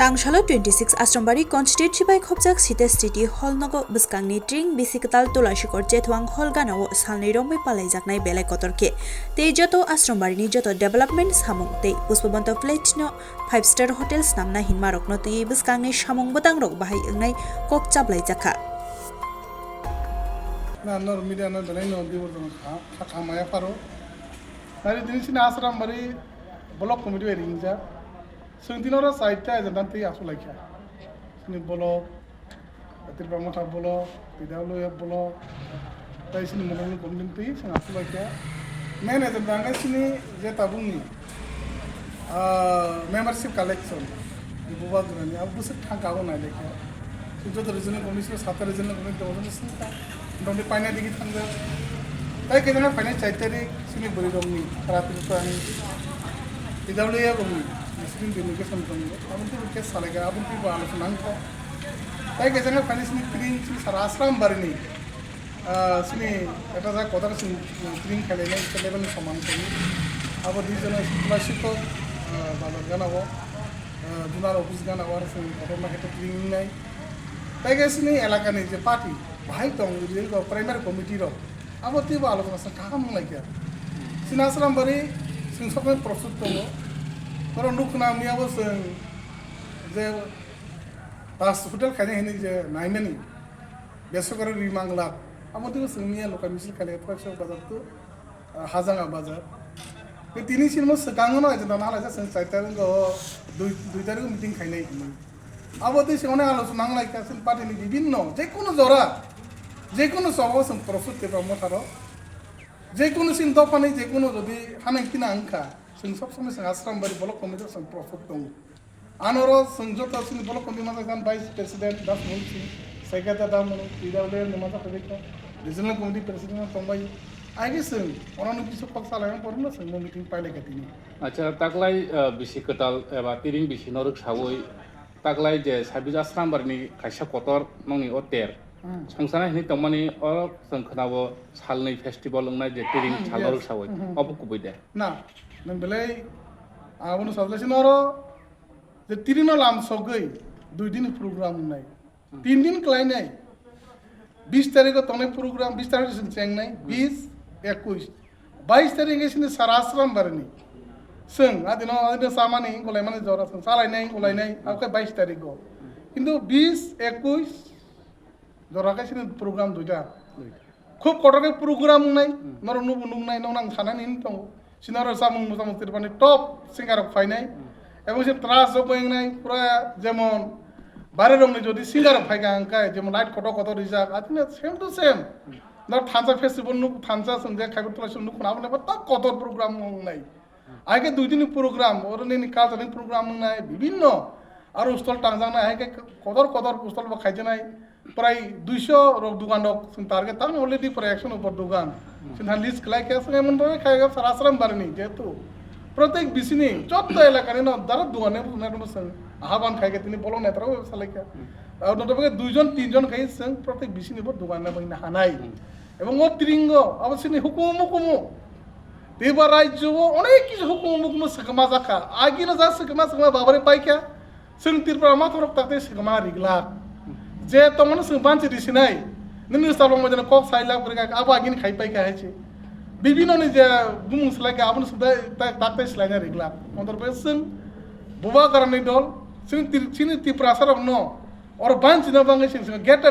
Tangshalo 26 Asrambari constituency by Kokchap City City Hall Nogo Buskangni Tring Bisi Kwtalno Shikor Jetwang Hall Ganawo Salni Rombe Palaijaknai Belai Kotorke Tei Joto Asrambari ni Joto Development Samung Tei Puspabonto Platinum 5-star hotels namna Hinmarokno Tei Buskangni Samung Batangrok Bahai Ngai Kokchap Laijaka na nor media na dalai no di wordon kha maya paro nari din sin Asharam Bari block committee rinja sungtinora site ta ejan te Khwlaikha sini bolo Tipra Motha bolo PW bolo tai sini model committee sing Khwlaikha main ejan danga sini je tabungni membership collection buba durani ab busuk thangka go na lekha jo regional commission 7 regional committee ojon sinta donde paina digi thangga tai kedana paina chaitari sini bari romni kharati pani PW ya go Muslim delegation tongo abun tu ke salega abun tu ba alos nangko tai kedana paina sini clean Asharam Bari ni sini eta ja kodar sini clean khale na level saman koni abo dijona scholarship balar ganawo dunar office ganawo sini kodar ma hete clean nai tai ke sini elaka ni je party bahai tong ri go primary committee ro abo ti ba alos na kam laikya sini Asharam Bari sing sokme prosut tongo Pero nukna mi abo sing je hospital khane hini je naimeni besokare rimangla abo ti sing mi loka misil khale prakso bazar tu hazanga bazar ke tini sin mo sakangono je na la sing saitar go দুই তারিখ meeting খাইলাই abo ti sing ona alos nanglai ka sin party ni bibinno je kono jora je kono সভা sing prosut ke promoter যে কোনো চিন্তা পানি যে কোনো যদি হানাই কিনা আংখা जों सब समय जों Asharam Bari block committee जों प्रफुट दं आनरो जों जता जों block committee मा जान भाइस प्रेसिडेंट दास मुलसि सेक्रेटारि दा मनो PW निमाजा खबेखा रिजनल कमिटी प्रेसिडेंट तंबाय आइगे जों अनानु किसु पक्षालाय परनो जों मिटिं पाइले गतिनि अच्छा ताकलाय बिसि कताल एबा तिरिं बिसि नरक सावै ताकलाय जे साबिज Asharam Bari नि खायसा कतर नंनि अतेर संसाना हिनि तमानि अ जों खोनाबो सालनै फेस्टिवल लंनाय जे तिरिं सालर सावै अबो कुबै दे ना नों बेलाय आबोनो साबलायसिन अरो जे तिरिनो लाम सगै 2 दिन प्रोग्राम नाय 3 दिन क्लाइनाय 20 तारिख तने प्रोग्राम 20 तारिख सिन चेंगनाय 20 21 22 तारिख सिन Asharam Bari नि जों आदिनो सामानि गलाय माने जरा जों सालायनाय गलायनाय आके 22 तारिख गो किन्तु 20 21 जरा के सिन प्रोग्राम दुइटा खूब कटके प्रोग्राम नाय नरनु बुनुंनाय नंनां खानानि दं Sinaro samung musamung tirpani top singarok fainai এবং সে ত্রাস জবংনাই পুরা যেমন বারে রংনি যদি সিঙ্গারক ফাইগা আঙ্কায় যেমন লাইট কত রিজাক আতিনা সেম টু সেম না থানসা ফেস্টিভ্যাল নু থানসা সঙ্গে খাইবতলা সঙ্গে নু খুনাবনে তা কত প্রোগ্রাম নাই আগে 2 দিন প্রোগ্রাম ওরনি কালচারাল প্রোগ্রাম নাই বিভিন্ন আর স্থল টাংজাং নাই আগে কত স্থল বা খাইছে নাই প্রায় 200 রক দোকান টার্গেট তার অলরেডি প্রায় 100 উপর দোকান সিনহা লিস্ট ক্লাইকে আছে এমন ভাবে খাইগা Asharam Bari নি যেহেতু প্রত্যেক বিসিনি যত এলাকায় না যারা দোকানে আহ্বান খাইগে তিনি বলো না তারাও সালাইকা আর নতবে 2 জন 3 জন খাই সং প্রত্যেক বিসিনি বড় দোকানে বইনা হানাই এবং ও ত্রিঙ্গ অবশ্যই হুকুম দেবা রাজ্য অনেক কিছু হুকুম সকমা জাকা আগিনা যা সকমা বাবারে পাইকা সং Tipra মা থরক তাতে সকমা রিগলা যে তমন সং বানচি দিছিনাই নিনি সালং মজনা কক সাইলা করে আবা আগিন খাই পাইকা আছে বিভিন্ন ni যে বুমুং স্লাইকা আপন সুদা তাকতে স্লাইনা রিগলা মন্তর বেসন বুবা কারণে দল সিনি Tipra Asharam no or banch na bangay sing geta